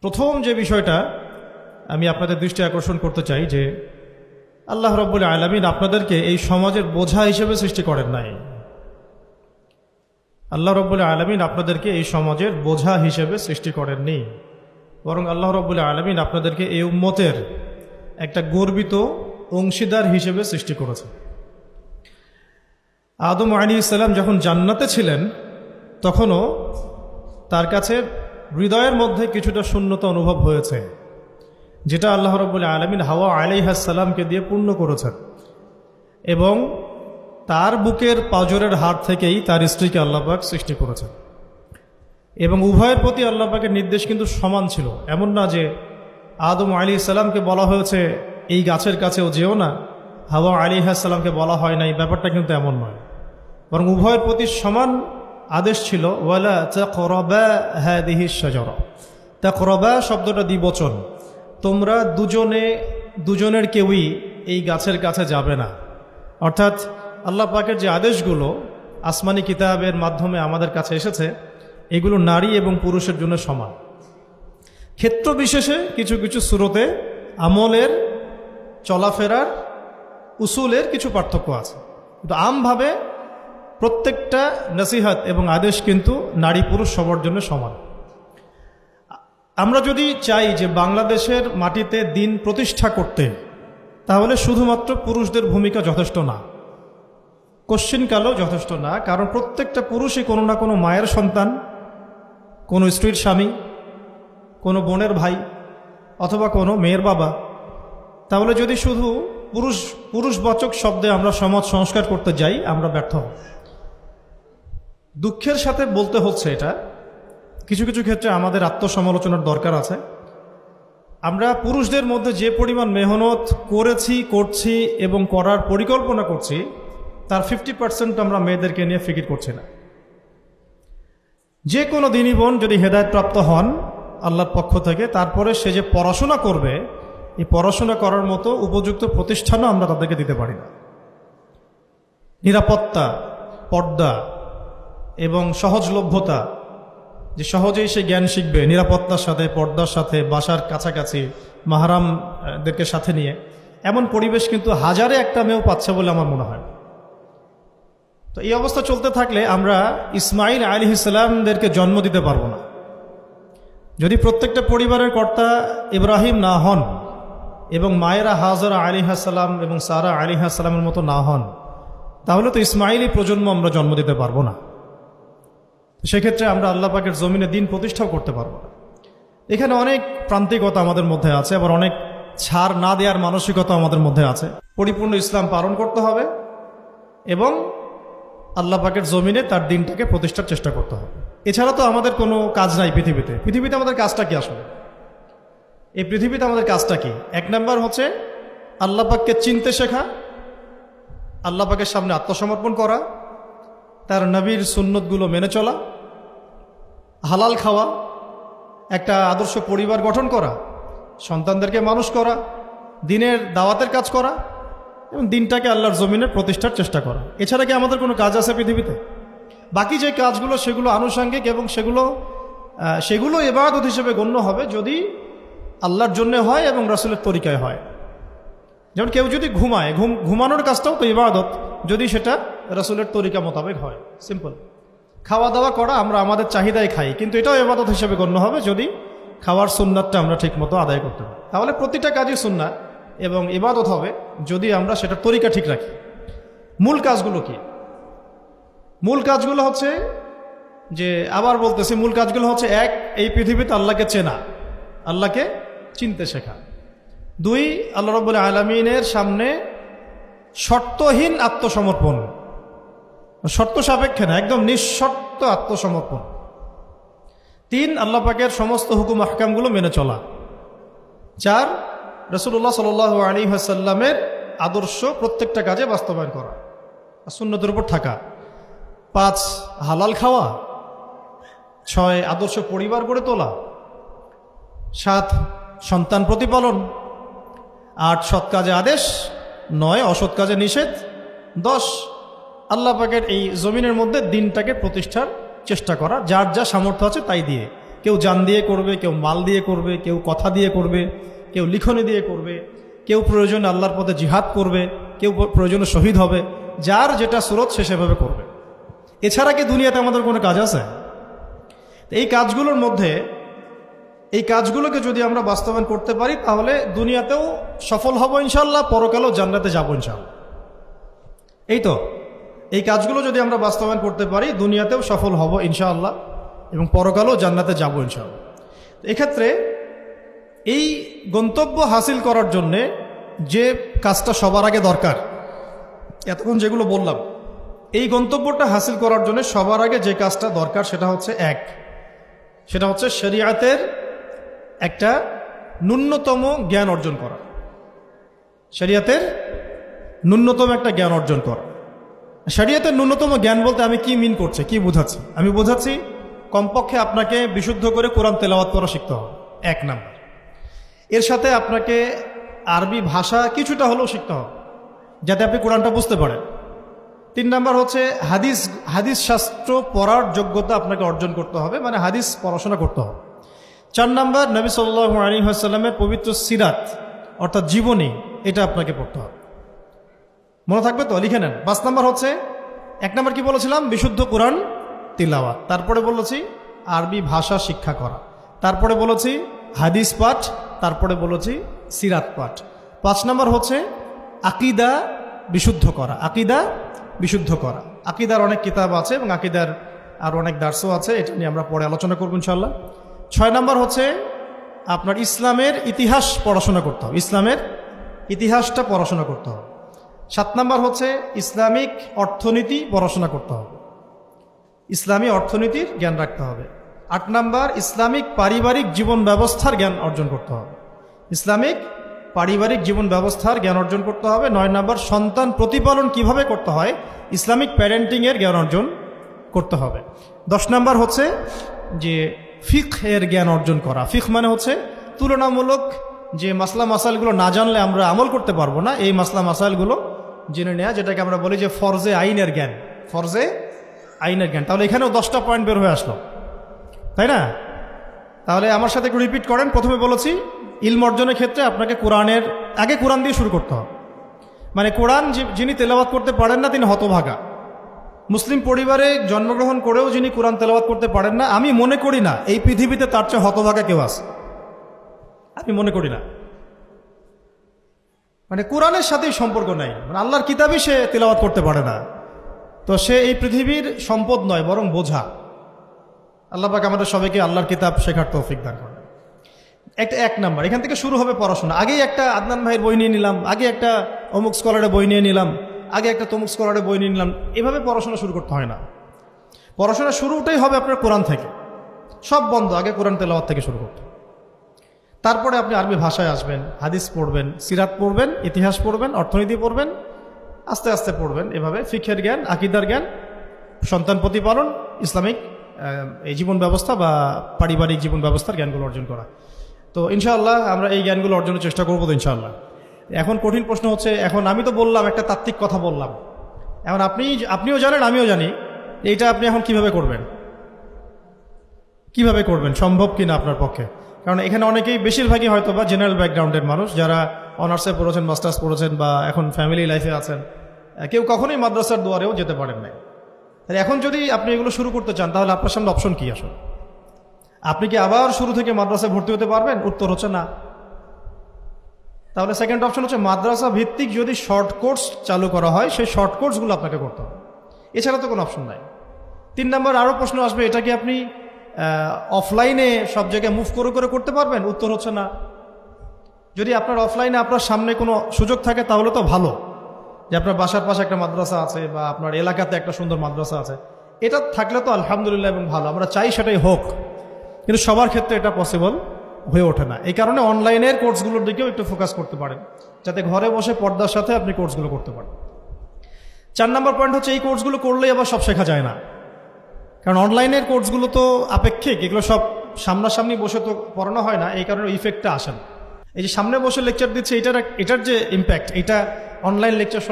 প্রথম যে বিষয়টা আমি আপনাদের দৃষ্টি আকর্ষণ করতে চাই যে আল্লাহ রাব্বুল আলামিন আপনাদেরকে এই সমাজের বোঝা হিসেবে সৃষ্টি করেন নাই। আল্লাহ রাব্বুল আলামিন আপনাদেরকে এই সমাজের বোঝা হিসেবে সৃষ্টি করেননি, বরং আল্লাহ রাব্বুল আলামিন আপনাদেরকে এই উম্মতের একটা গর্বিত অংশীদার হিসেবে সৃষ্টি করেছে। আদম আলাইহিস সালাম যখন জান্নাতে ছিলেন তখনও তার কাছে হৃদয়ের মধ্যে কিছুটা শূন্যতা অনুভব হয়েছে, যেটা আল্লাহ রাব্বুল আলামিন হাওয়া আলাইহিস সালামকে দিয়ে পূর্ণ করেছেন এবং তার বুকের পাঁজরের হাড় থেকেই তার স্ত্রীকে আল্লাহ পাক সৃষ্টি করেছেন। এবং উভয়ের প্রতি আল্লাহ পাকের নির্দেশ কিন্তু সমান ছিল। এমন না যে আদম আলাইহিস সালামকে বলা হয়েছে এই গাছের কাছেও যেও না, হাওয়া আলাইহিস সালামকে বলা হয় না, এই ব্যাপারটা কিন্তু এমন নয়, বরং উভয়ের প্রতি সমান আদেশ ছিল। ওয়ালা তাকরাবা হাদিহিশ শাজারা, তাকরাবা শব্দটা দ্বিবচন, তোমরা দুজনের কেউই এই গাছের কাছে যাবে না। অর্থাৎ আল্লাহ পাকের যে আদেশগুলো আসমানি কিতাবের মাধ্যমে আমাদের কাছে এসেছে এগুলো নারী এবং পুরুষের জন্য সমান। ক্ষেত্র বিশেষে কিছু কিছু সূরতে আমলের, চলাফেরার, উসুলের কিছু পার্থক্য আছে, কিন্তু আমভাবে প্রত্যেকটা নসিহত এবং আদেশ কিন্তু নারী পুরুষ সবার জন্য সমান। আমরা যদি চাই যে বাংলাদেশের মাটিতে দিন প্রতিষ্ঠা করতে, তাহলে শুধুমাত্র পুরুষদের ভূমিকা যথেষ্ট না, কোশ্চিনকালও যথেষ্ট না। কারণ প্রত্যেকটা পুরুষই কোনো না কোনো মায়ের সন্তান, কোনো স্ত্রীর স্বামী, কোনো বোনের ভাই অথবা কোনো মেয়ের বাবা। তাহলে যদি শুধু পুরুষবাচক শব্দে আমরা সমাজ সংস্কার করতে যাই, আমরা ব্যর্থ হব। দুঃখের সাথে বলতে হচ্ছে এটা, কিছু কিছু ক্ষেত্রে আমাদের আত্মসমালোচনার দরকার আছে। আমরা পুরুষদের মধ্যে যে পরিমাণ মেহনত করেছি, করছি এবং করার পরিকল্পনা করছি, তার 50% আমরা মেয়েদেরকে নিয়ে ফিকির করছি না। যে কোনো দিনই বোন যদি হেদায়েতপ্রাপ্ত হন আল্লাহর পক্ষ থেকে, তারপরে সে যে পড়াশোনা করবে, এই পড়াশোনা করার মতো উপযুক্ত প্রতিষ্ঠানও আমরা তাদেরকে দিতে পারি না। নিরাপত্তা, পর্দা এবং সহজলভ্যতা, যে সহজেই সে জ্ঞান শিখবে নিরাপত্তার সাথে, পর্দার সাথে, বাসার কাছাকাছি, মাহরামদেরকে সাথে নিয়ে, এমন পরিবেশ কিন্তু হাজারে একটা মেয়েও পাচ্ছে বলে আমার মনে হয়। তো এই অবস্থা চলতে থাকলে আমরা ইসমাইল আলাইহিস সালামদেরকে জন্ম দিতে পারবো না। যদি প্রত্যেকটা পরিবারের কর্তা ইব্রাহিম না হন এবং মায়েরা হাজরা আলাইহিস সালাম এবং সারা আলাইহিস সালামের মতো না হন, তাহলে তো ইসমাইলি প্রজন্ম আমরা জন্ম দিতে পারবো না। সেক্ষেত্রে আমরা আল্লাহ পাকের জমিনে দিন প্রতিষ্ঠাও করতে পারবো না। এখানে অনেক প্রান্তিকতা আমাদের মধ্যে আছে, আবার অনেক ছাড় না দেওয়ার মানসিকতা আমাদের মধ্যে আছে। পরিপূর্ণ ইসলাম পালন করতে হবে এবং আল্লাহ পাকের জমিনে তার দিনটাকে প্রতিষ্ঠার চেষ্টা করতে হবে। এছাড়া তো আমাদের কোনো কাজ নাই পৃথিবীতে আমাদের কাজটা কি? আসলে এই পৃথিবীতে আমাদের কাজটা কি? এক নাম্বার হচ্ছে আল্লাহ পাককে চিনতে শেখা, আল্লাহ পাকের সামনে আত্মসমর্পণ করা, তার নবীর সুন্নতগুলো মেনে চলা, হালাল খাওয়া, একটা আদর্শ পরিবার গঠন করা, সন্তানদেরকে মানুষ করা, দিনের দাওয়াতের কাজ করা এবং দিনটাকে আল্লাহর জমিনে প্রতিষ্ঠার চেষ্টা করা। এছাড়া কি আমাদের কোনো কাজ আছে পৃথিবীতে? বাকি যে কাজগুলো সেগুলো আনুষঙ্গিক এবং সেগুলো ইবাদত হিসেবে গণ্য হবে যদি আল্লাহর জন্য হয় এবং রাসূলের তরিকায় হয়। যেমন কেউ যদি ঘুমায়, ঘুমানোর কাজটাও তো ইবাদত, যদি সেটা রাসূলের তরিকা মোতাবেক হয়। সিম্পল। খাওয়া দাওয়া করা, আমরা আমাদের চাহিদায় খাই, কিন্তু এটাও ইবাদত হিসেবে গণ্য হবে যদি খাওয়ার সুন্নাতটা আমরা ঠিক মতো আদায় করতে পারি। তাহলে প্রতিটা কাজই সুন্নাত এবং ইবাদত হবে যদি আমরা সেটার তরিকা ঠিক রাখি। মূল কাজগুলো কি? মূল কাজগুলো হচ্ছে যে, আবার বলতেছি, মূল কাজগুলো হচ্ছে, এক, এই পৃথিবীতে আল্লাহকে চেনা, আল্লাহকে চিনতে শেখা। দুই, আল্লাহ রাব্বুল আলামিনের সামনে শর্তহীন আত্মসমর্পণ, শর্ত সাপেক্ষে না, একদম নিঃশর্ত আত্মসমর্পণ। তিন, আল্লাহ পাকের সমস্ত হুকুম আহকামগুলো মেনে চলা। চার, রাসূলুল্লাহ সাল্লাল্লাহু আলাইহি ওয়াসাল্লামের আদর্শ প্রত্যেকটা কাজে বাস্তবায়ন করা, সুন্নতের উপর থাকা। পাঁচ, হালাল খাওয়া। ছয়, আদর্শ পরিবার গড়ে তোলা। সাত, সন্তান প্রতিপালন। আট, সৎ কাজে আদেশ। নয়, অসৎ কাজে নিষেধ। 10, আল্লাহ পাকের এই জমিনের মধ্যে দিনটাকে প্রতিষ্ঠার চেষ্টা করা, যার যা সামর্থ্য আছে তাই দিয়ে। কেউ জান দিয়ে করবে, কেউ মাল দিয়ে করবে, কেউ কথা দিয়ে করবে, কেউ লিখনি দিয়ে করবে, কেউ প্রয়োজনে আল্লাহর পথে জিহাদ করবে, কেউ প্রয়োজনে শহীদ হবে। যার যেটা স্রোত সে সেভাবে করবে। এছাড়া কি দুনিয়াতে আমাদের কোনো কাজ আছে? এই কাজগুলোর মধ্যে এই কাজগুলোকে যদি আমরা বাস্তবায়ন করতে পারি তাহলে দুনিয়াতেও সফল হব ইনশাল্লাহ, পরকালেও জান্নাতে যাবো ইনশাল্লাহ। এই তো এই কাজগুলো যদি আমরা বাস্তবায়ন করতে পারি দুনিয়াতেও সফল হব ইনশাআল্লাহ এবং পরকালেও জান্নাতে যাবো ইনশাআল্লাহ। এক্ষেত্রে এই গন্তব্য হাসিল করার জন্যে যে কাজটা সবার আগে দরকার, এতক্ষণ যেগুলো বললাম, এই গন্তব্যটা হাসিল করার জন্য সবার আগে যে কাজটা দরকার সেটা হচ্ছে শরিয়াতের একটা ন্যূনতম জ্ঞান অর্জন করা। শরিয়াতের ন্যূনতম একটা জ্ঞান অর্জন করা। শরিয়াতের ন্যূনতম জ্ঞান বলতে আমি কি মিন করছি, কি বোঝাচ্ছি? আমি বোঝাচ্ছি কমপক্ষে আপনাকে বিশুদ্ধ করে কোরআন তেলাওয়াত করা শিখতে হবে, 1 নাম্বার। এর সাথে আপনাকে আরবি ভাষা কিছুটা হলেও শিখতে হবে যাতে আপনি কোরআনটা বুঝতে পারেন। 3 নাম্বার হচ্ছে হাদিস শাস্ত্র পড়ার যোগ্যতা আপনাকে অর্জন করতে হবে, মানে হাদিস পড়াশোনা করতে হবে। 4 নাম্বার নবী সাল্লাল্লাহু আলাইহি ওয়াসাল্লামের পবিত্র সিরাত অর্থাৎ জীবনী, এটা আপনাকে পড়তে হবে। মনে থাকবে তো? লিখে নেন। 5 নাম্বার হচ্ছে 1 নাম্বার কি বলেছিলাম? বিশুদ্ধ কোরআন তিলাওয়াত। তারপরে বলেছি আরবি ভাষা শিক্ষা করা। তারপরে বলেছি হাদিস পাঠ। তারপরে বলেছি সিরাত পাঠ। 5 নাম্বার হচ্ছে আকীদা বিশুদ্ধ করা। আকীদা বিশুদ্ধ করা। আকীদার অনেক কিতাব আছে এবং আকীদার আর অনেক দার্সও আছে, এটা নিয়ে আমরা পরে আলোচনা করব ইনশাআল্লাহ। 6 নাম্বার হচ্ছে আপনার ইসলামের ইতিহাস পড়াশোনা করতে হবে, ইসলামের ইতিহাসটা পড়াশোনা করতে হবে। 7 নাম্বার হচ্ছে ইসলামিক অর্থনীতি পড়াশোনা করতে হবে, ইসলামী অর্থনীতির জ্ঞান রাখতে হবে। 8 নাম্বার ইসলামিক পারিবারিক জীবন ব্যবস্থার জ্ঞান অর্জন করতে হবে, ইসলামিক পারিবারিক জীবন ব্যবস্থার জ্ঞান অর্জন করতে হবে। 9 নাম্বার সন্তান প্রতিপালন কিভাবে করতে হয়, ইসলামিক প্যারেন্টিংয়ের জ্ঞান অর্জন করতে হবে। 10 নাম্বার হচ্ছে যে ফিকহ এর জ্ঞান অর্জন করা। ফিকহ মানে হচ্ছে তুলনামূলক যে মাসলা মাসাইলগুলো না জানলে আমরা আমল করতে পারবো না, এই মাসলা মাসাইলগুলো জেনে নেওয়া, যেটাকে আমরা বলি যে ফরজে আইনের জ্ঞান, ফরজে আইনের জ্ঞান। তাহলে এখানেও 10টা পয়েন্ট বের হয়ে আসলো, তাই না? তাহলে আমার সাথে একটু রিপিট করেন। প্রথমে বলেছি ইলম অর্জনের ক্ষেত্রে আপনাকে কোরআনের আগে কোরআন দিয়ে শুরু করতে হবে। মানে কোরআন যিনি তেলাওয়াত করতে পারেন না তিনি হতভাগা। মুসলিম পরিবারে জন্মগ্রহণ করেও যিনি কোরআন তেলাওয়াত করতে পারেন না, আমি মনে করি না এই পৃথিবীতে তার চেয়ে হতভাগা কেউ আছে, আমি মনে করি না। মানে কোরআনের সাথেই সম্পর্ক নাই, মানে আল্লাহর কিতাবই সে তেলাওয়াত করতে পারে না, তো সে এই পৃথিবীর সম্পদ নয় বরং বোঝা। আল্লাহ পাক আমাদের সবাইকে আল্লাহর কিতাব শেখার তৌফিক দান করেন। একটা 1 নাম্বার, এখান থেকে শুরু হবে পড়াশোনা। আগেই একটা আদনান ভাইয়ের বই নিয়ে নিলাম, আগে একটা অমুক স্কলারের বই নিয়ে নিলাম, আগে একটা তমুক স্কলারের বই নিয়ে নিলাম, এভাবে পড়াশোনা শুরু করতে হয় না। পড়াশোনা শুরুটাই হবে আপনার কোরআন থেকে, সব বন্ধ, আগে কোরআন তেলাওয়াত থেকে শুরু করতে। তারপরে আপনি আরবি ভাষায় আসবেন, হাদিস পড়বেন, সিরাত পড়বেন, ইতিহাস পড়বেন, অর্থনীতি পড়বেন, আস্তে আস্তে পড়বেন। এভাবে ফিকহের জ্ঞান, আকীদার জ্ঞান, সন্তান প্রতিপালন, ইসলামিক এই জীবন ব্যবস্থা বা পারিবারিক জীবন ব্যবস্থার জ্ঞানগুলো অর্জন করা। তো ইনশাআল্লাহ আমরা এই জ্ঞানগুলো অর্জনের চেষ্টা করবো তো ইনশাআল্লাহ। এখন কঠিন প্রশ্ন হচ্ছে, এখন আমি তো বললাম একটা তাত্ত্বিক কথা বললাম, এখন আপনিও জানেন আমিও জানি, এইটা আপনি এখন কিভাবে করবেন, কিভাবে করবেন, সম্ভব কিনা আপনার পক্ষে? কারণ এখানে অনেকেই, বেশিরভাগই হয়তো বা জেনারেল ব্যাকগ্রাউন্ডের মানুষ, যারা অনার্সে পড়েছেন, মাস্টার্স পড়েছেন বা এখন ফ্যামিলি লাইফে আছেন, কেউ কখনোই মাদ্রাসার দুয়ারেও যেতে পারেন নাই। তাহলে এখন যদি আপনি এগুলো শুরু করতে চান তাহলে আপনার সামনে অপশন কি আসলে? আপনি কি আবার শুরু থেকে মাদ্রাসায় ভর্তি হতে পারবেন? উত্তর হচ্ছে না। তাহলে সেকেন্ড অপশন হচ্ছে মাদ্রাসা ভিত্তিক যদি শর্ট কোর্স চালু করা হয়, সেই শর্ট কোর্সগুলো আপনাকে করতে হবে, এছাড়া তো কোনো অপশন নাই। 3 নাম্বার আরও প্রশ্ন আসবে, এটা কি আপনি অফলাইনে সব জায়গায় মুভ করে করে করতে পারবেন? উত্তর হচ্ছে না। যদি আপনার অফলাইনে আপনার সামনে কোনো সুযোগ থাকে তাহলে তো ভালো, যে আপনার বাসার পাশে একটা মাদ্রাসা আছে বা আপনার এলাকাতে একটা সুন্দর মাদ্রাসা আছে, এটা থাকলে তো আলহামদুলিল্লাহ এবং ভালো, আমরা চাই সেটাই হোক, কিন্তু সবার ক্ষেত্রে এটা পসিবল হয়ে ওঠে না। এই কারণে অনলাইনের কোর্সগুলোর দিকেও একটু ফোকাস করতে পারেন, যাতে ঘরে বসে পর্দার সাথে আপনি কোর্সগুলো করতে পারেন। 4 নম্বর পয়েন্ট হচ্ছে, এই কোর্সগুলো করলেই আবার সব শেখা যায় না, কারণ অনলাইনের কোর্সগুলো তো আপেক্ষিক, এগুলো সব সামনাসামনি বসে তো পড়ানো হয় না, এই কারণে ইফেক্টটা আসে না। এই যে সামনে বসে লেকচার দিচ্ছে, এটার যে ইম্প্যাক্ট, এটা অনলাইন লেকচার